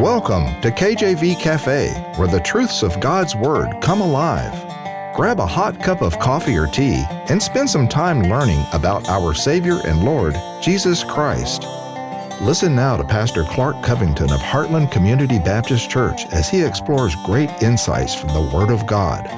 Welcome to KJV Cafe, where the truths of God's Word come alive. Grab a hot cup of coffee or tea and spend some time learning about our Savior and Lord, Jesus Christ. Listen now to Pastor Clark Covington of Heartland Community Baptist Church as he explores great insights from the Word of God.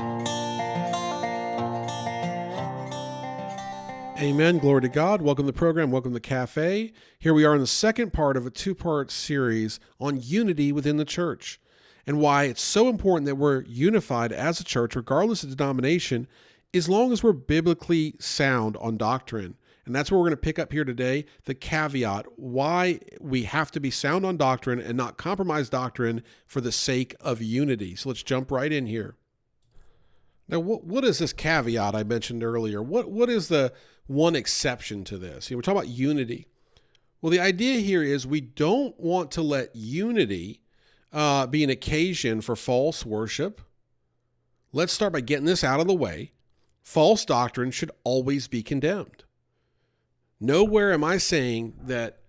Amen. Glory to God. Welcome to the program. Welcome to the cafe. Here we are in the second part of a two-part series on unity within the church and why it's so important that we're unified as a church, regardless of denomination, as long as we're biblically sound on doctrine. And that's what we're going to pick up here today, the caveat, why we have to be sound on doctrine and not compromise doctrine for the sake of unity. So let's jump right in here. Now, what is this caveat I mentioned earlier? What is the one exception to this? We're talking about unity. Well, the idea here is we don't want to let unity be an occasion for false worship. Let's start by getting this out of the way. False doctrine should always be condemned. Nowhere am I saying that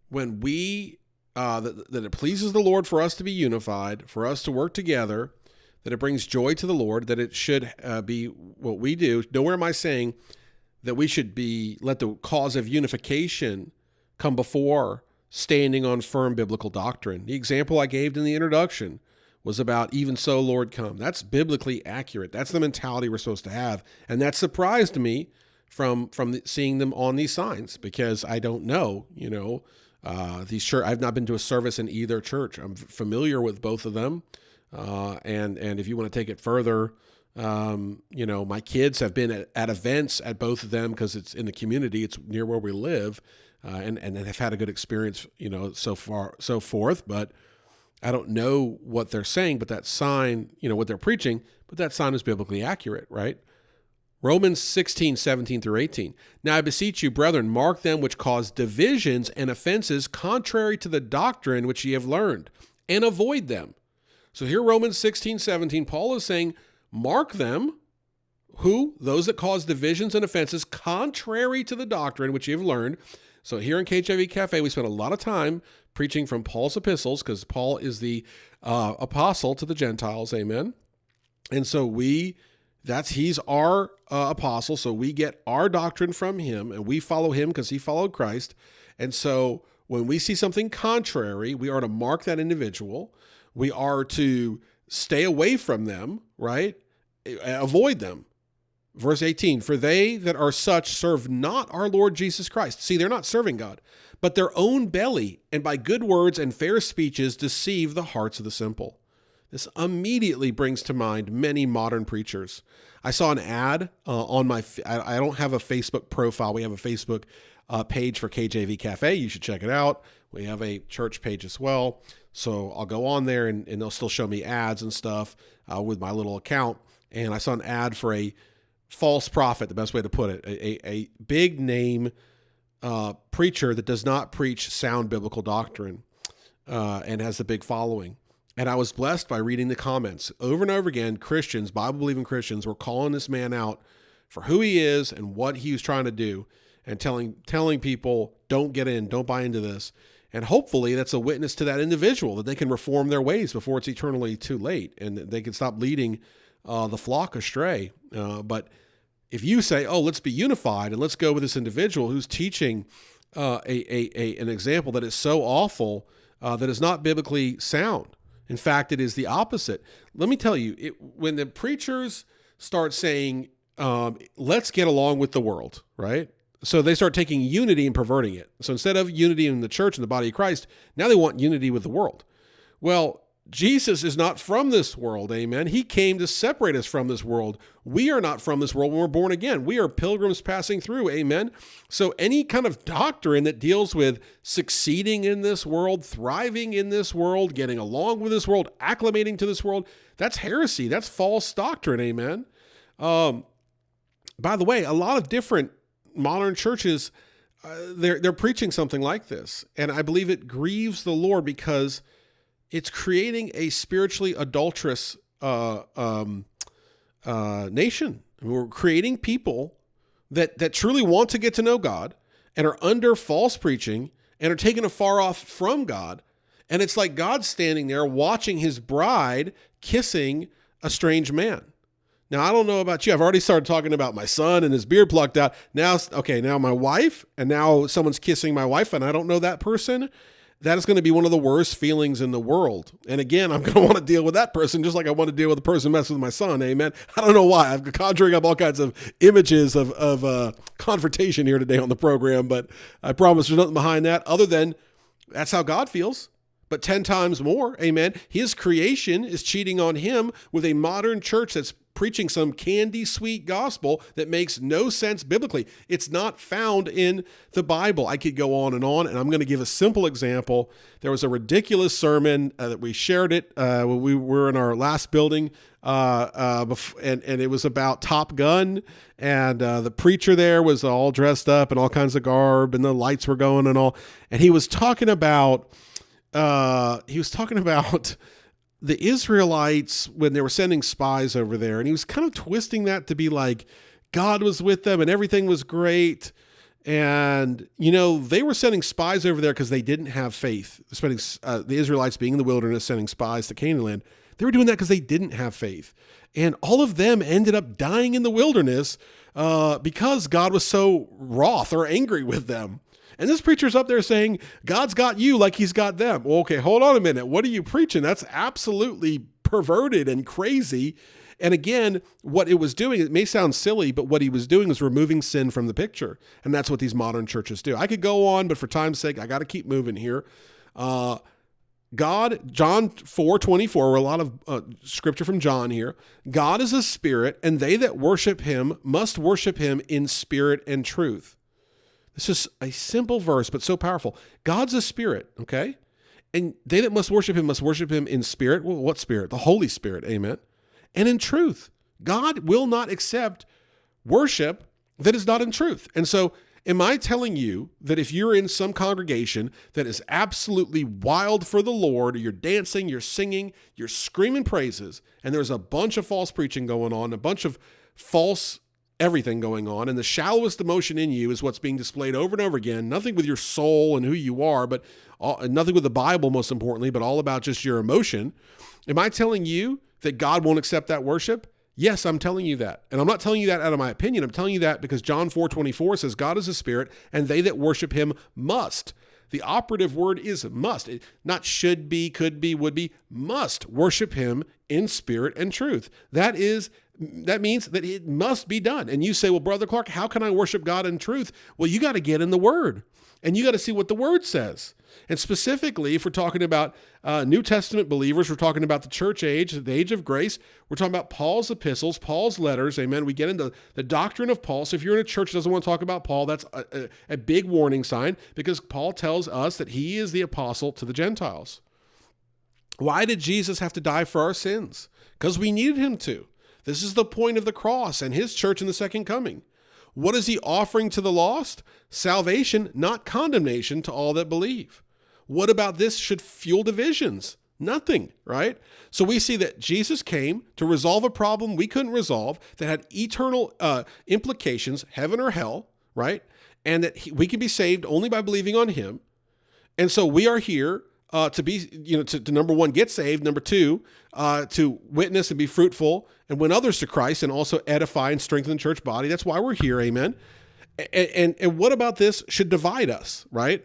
when we that it pleases the Lord for us to be unified, for us to work together, that it brings joy to the Lord, that it should be what we do. Nowhere am I saying that we should let the cause of unification come before standing on firm biblical doctrine. The example I gave in the introduction was about even so, Lord, come. That's biblically accurate. That's the mentality we're supposed to have. And that surprised me from seeing them on these signs, because I don't know, these church. I've not been to a service in either church. I'm familiar with both of them. And if you want to take it further, my kids have been at events at both of them because it's in the community, it's near where we live, and they've had a good experience, so forth. But I don't know what they're saying, but that sign, what they're preaching, but that sign is biblically accurate, right? Romans 16, 17 through 18. Now I beseech you, brethren, mark them which cause divisions and offenses contrary to the doctrine which ye have learned, and avoid them. So here, Romans 16, 17, Paul is saying, mark them, who? Those that cause divisions and offenses contrary to the doctrine which you have learned. So here in KJV Cafe, we spend a lot of time preaching from Paul's epistles because Paul is the apostle to the Gentiles, amen? And so he's our apostle, so we get our doctrine from him, and we follow him because he followed Christ. And so when we see something contrary, we are to mark that individual. We are to stay away from them, right? Avoid them. Verse 18, for they that are such serve not our Lord Jesus Christ. See, they're not serving God, but their own belly, and by good words and fair speeches deceive the hearts of the simple. This immediately brings to mind many modern preachers. I saw an ad on I don't have a Facebook profile. We have a Facebook page for KJV Cafe. You should check it out. We have a church page as well. So I'll go on there and they'll still show me ads and stuff with my little account. And I saw an ad for a false prophet, the best way to put it, a big name preacher that does not preach sound biblical doctrine and has a big following. And I was blessed by reading the comments. Over and over again, Christians, Bible-believing Christians, were calling this man out for who he is and what he was trying to do, and telling people, don't get in, don't buy into this. And hopefully that's a witness to that individual that they can reform their ways before it's eternally too late, and they can stop leading the flock astray. But if you say, oh, let's be unified and let's go with this individual who's teaching an example that is so awful that is not biblically sound. In fact, it is the opposite. Let me tell you, when the preachers start saying, let's get along with the world, right? So they start taking unity and perverting it. So instead of unity in the church and the body of Christ, now they want unity with the world. Well, Jesus is not from this world, amen. He came to separate us from this world. We are not from this world when we're born again. We are pilgrims passing through, amen. So any kind of doctrine that deals with succeeding in this world, thriving in this world, getting along with this world, acclimating to this world, that's heresy. That's false doctrine, amen. By the way, a lot of different modern churches, they're preaching something like this. And I believe it grieves the Lord because it's creating a spiritually adulterous nation. I mean, we're creating people that truly want to get to know God and are under false preaching and are taken afar off from God And it's like God standing there watching his bride kissing a strange man. Now, I don't know about you. I've already started talking about my son and his beard plucked out. Now my wife, and now someone's kissing my wife, and I don't know that person. That is going to be one of the worst feelings in the world. And again, I'm going to want to deal with that person just like I want to deal with the person messing with my son. Amen. I don't know why. I'm conjuring up all kinds of images of confrontation here today on the program, but I promise there's nothing behind that other than that's how God feels. But 10 times more, amen. His creation is cheating on him with a modern church that's preaching some candy sweet gospel that makes no sense biblically. It's not found in the Bible. I could go on, and I'm going to give a simple example. There was a ridiculous sermon that we shared it when we were in our last building, and it was about Top Gun, and the preacher there was all dressed up in all kinds of garb, and the lights were going and all, and he was talking about the Israelites when they were sending spies over there, and he was kind of twisting that to be like God was with them and everything was great. And, they were sending spies over there because they didn't have faith. The Israelites being in the wilderness, sending spies to Canaan land. They were doing that because they didn't have faith. And all of them ended up dying in the wilderness because God was so wroth or angry with them. And this preacher's up there saying, God's got you like he's got them. Well, okay, hold on a minute. What are you preaching? That's absolutely perverted and crazy. And again, what it was doing, it may sound silly, but what he was doing was removing sin from the picture. And that's what these modern churches do. I could go on, but for time's sake, I got to keep moving here. God, John 4:24, a lot of scripture from John here. God is a spirit, and they that worship him must worship him in spirit and truth. This is a simple verse, but so powerful. God's a spirit, okay? And they that must worship him in spirit. Well, what spirit? The Holy Spirit, amen. And in truth. God will not accept worship that is not in truth. And so am I telling you that if you're in some congregation that is absolutely wild for the Lord, you're dancing, you're singing, you're screaming praises, and there's a bunch of false preaching going on, a bunch of false everything going on, and the shallowest emotion in you is what's being displayed over and over again, nothing with your soul and who you are, but nothing with the Bible, most importantly, but all about just your emotion. Am I telling you that God won't accept that worship? Yes, I'm telling you that. And I'm not telling you that out of my opinion. I'm telling you that because John 4:24 says, God is a spirit, and they that worship him must. The operative word is must. Not should be, could be, would be, must worship him in spirit and truth. That means that it must be done. And you say, well, Brother Clark, how can I worship God in truth? Well, you got to get in the Word, and you got to see what the Word says. And specifically, if we're talking about New Testament believers, we're talking about the church age, the age of grace, we're talking about Paul's epistles, Paul's letters, amen. We get into the doctrine of Paul. So if you're in a church that doesn't want to talk about Paul, that's a big warning sign, because Paul tells us that he is the apostle to the Gentiles. Why did Jesus have to die for our sins? Because we needed him to. This is the point of the cross and his church in the second coming. What is he offering to the lost? Salvation, not condemnation to all that believe. What about this should fuel divisions? Nothing, right? So we see that Jesus came to resolve a problem we couldn't resolve that had eternal implications, heaven or hell, right? And that we can be saved only by believing on him. And so we are here to be, to number one, get saved. Number two, to witness and be fruitful and win others to Christ, and also edify and strengthen the church body. That's why we're here. Amen. And what about this should divide us, right?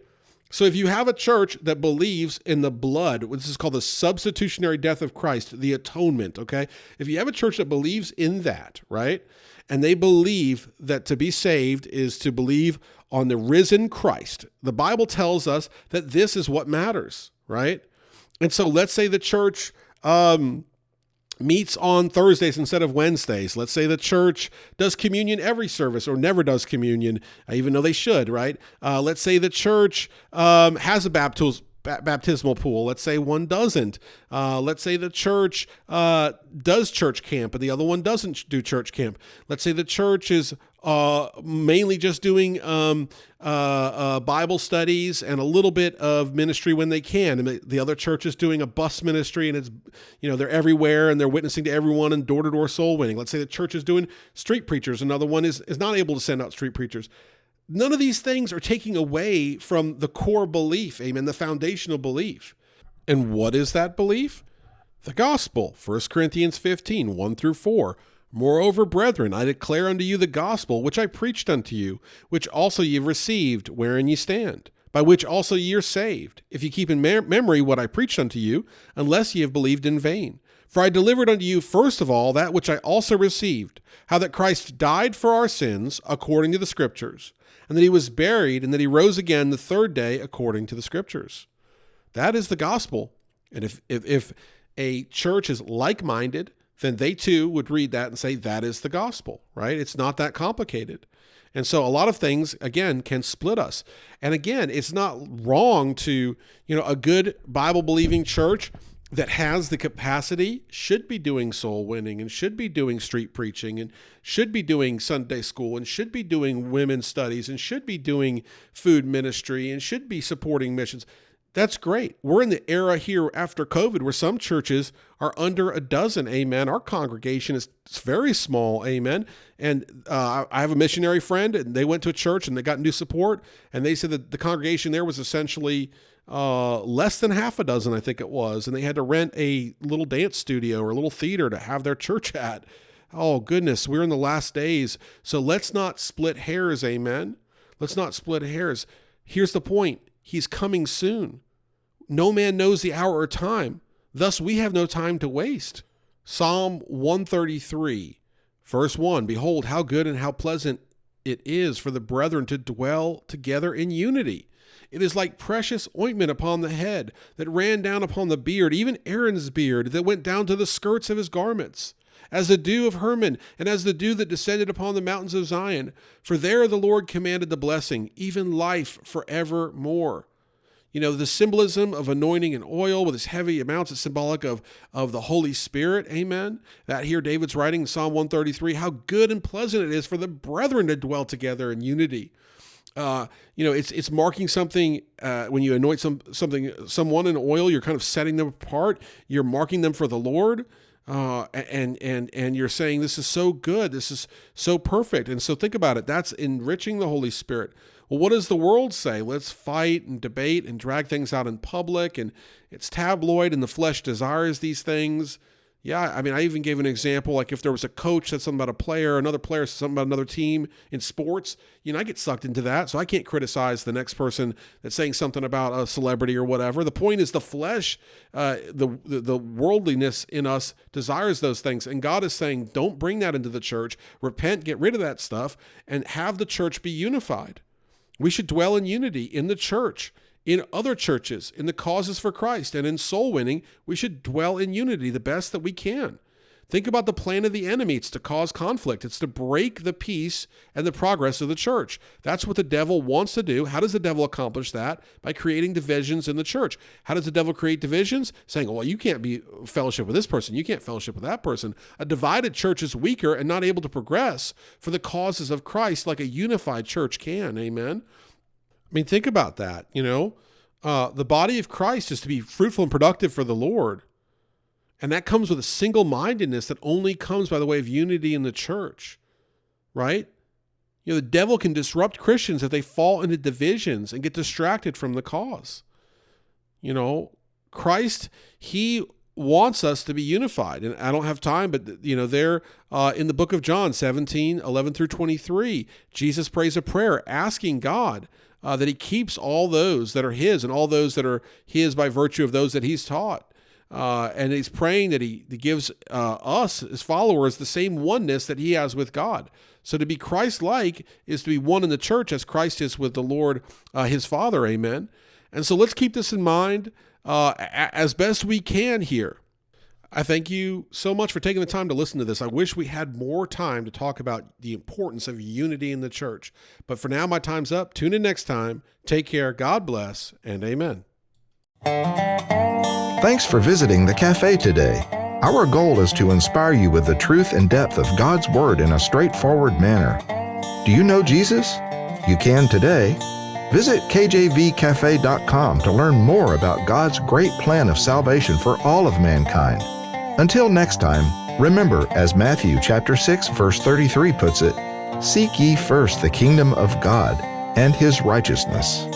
So if you have a church that believes in the blood, this is called the substitutionary death of Christ, the atonement, okay? If you have a church that believes in that, right? And they believe that to be saved is to believe on the risen Christ. The Bible tells us that this is what matters, right? And so let's say the church meets on Thursdays instead of Wednesdays. Let's say the church does communion every service or never does communion, even though they should, right? Let's say the church has a baptismal pool. Let's say one doesn't. Let's say the church does church camp and the other one doesn't do church camp. Let's say the church is mainly just doing Bible studies and a little bit of ministry when they can. And the other church is doing a bus ministry, and it's, they're everywhere and they're witnessing to everyone and door-to-door soul winning. Let's say the church is doing street preachers. Another one is not able to send out street preachers. None of these things are taking away from the core belief, amen, the foundational belief. And what is that belief? The gospel, 1 Corinthians 15, 1 through 4. Moreover, brethren, I declare unto you the gospel which I preached unto you, which also ye have received, wherein ye stand, by which also ye are saved, if ye keep in memory what I preached unto you, unless ye have believed in vain. For I delivered unto you first of all that which I also received, how that Christ died for our sins, according to the Scriptures, and that he was buried, and that he rose again the third day, according to the Scriptures. That is the gospel. And if a church is like-minded, then they too would read that and say, that is the gospel, right? It's not that complicated. And so a lot of things, again, can split us. And again, it's not wrong to, a good Bible-believing church that has the capacity should be doing soul winning and should be doing street preaching and should be doing Sunday school and should be doing women's studies and should be doing food ministry and should be supporting missions. That's great. We're in the era here after COVID where some churches are under a dozen, amen. Our congregation is very small, amen. And I have a missionary friend, and they went to a church and they got new support, and they said that the congregation there was essentially less than half a dozen, I think it was, and they had to rent a little dance studio or a little theater to have their church at. Oh, goodness, we're in the last days. So let's not split hairs, amen. Let's not split hairs. Here's the point. He's coming soon. No man knows the hour or time. Thus we have no time to waste. Psalm 133, verse 1, Behold, how good and how pleasant it is for the brethren to dwell together in unity. It is like precious ointment upon the head that ran down upon the beard, even Aaron's beard that went down to the skirts of his garments, as the dew of Hermon, and as the dew that descended upon the mountains of Zion. For there the Lord commanded the blessing, even life forevermore. The symbolism of anointing and oil with its heavy amounts is symbolic of the Holy Spirit. Amen. That here David's writing in Psalm 133, how good and pleasant it is for the brethren to dwell together in unity. It's marking something when you anoint someone in oil, you're kind of setting them apart. You're marking them for the Lord. And you're saying, this is so good. This is so perfect. And so think about it. That's enriching the Holy Spirit. Well, what does the world say? Let's fight and debate and drag things out in public, and it's tabloid and the flesh desires these things. Yeah, I even gave an example, like if there was a coach said something about a player, another player said something about another team in sports, I get sucked into that, so I can't criticize the next person that's saying something about a celebrity or whatever. The point is the flesh, the worldliness in us desires those things, and God is saying, don't bring that into the church. Repent, get rid of that stuff, and have the church be unified. We should dwell in unity in the church, in other churches, in the causes for Christ, and in soul winning. We should dwell in unity the best that we can. Think about the plan of the enemy. It's to cause conflict. It's to break the peace and the progress of the church. That's what the devil wants to do. How does the devil accomplish that? By creating divisions in the church. How does the devil create divisions? Saying, well, you can't be fellowship with this person. You can't fellowship with that person. A divided church is weaker and not able to progress for the causes of Christ like a unified church can. Amen. Think about that. The body of Christ is to be fruitful and productive for the Lord. And that comes with a single-mindedness that only comes by the way of unity in the church, right? The devil can disrupt Christians if they fall into divisions and get distracted from the cause. Christ, he wants us to be unified. And I don't have time, but, there in the book of John 17, 11 through 23, Jesus prays a prayer asking God that he keeps all those that are his and all those that are his by virtue of those that he's taught. And he's praying that he gives us, his followers, the same oneness that he has with God. So to be Christ-like is to be one in the church as Christ is with the Lord, his Father. Amen. And so let's keep this in mind as best we can here. I thank you so much for taking the time to listen to this. I wish we had more time to talk about the importance of unity in the church. But for now, my time's up. Tune in next time. Take care. God bless, and amen. Thanks for visiting the cafe today. Our goal is to inspire you with the truth and depth of God's Word in a straightforward manner. Do you know Jesus? You can today. Visit kjvcafe.com to learn more about God's great plan of salvation for all of mankind. Until next time, remember, as Matthew chapter 6, verse 33 puts it, "Seek ye first the kingdom of God and his righteousness."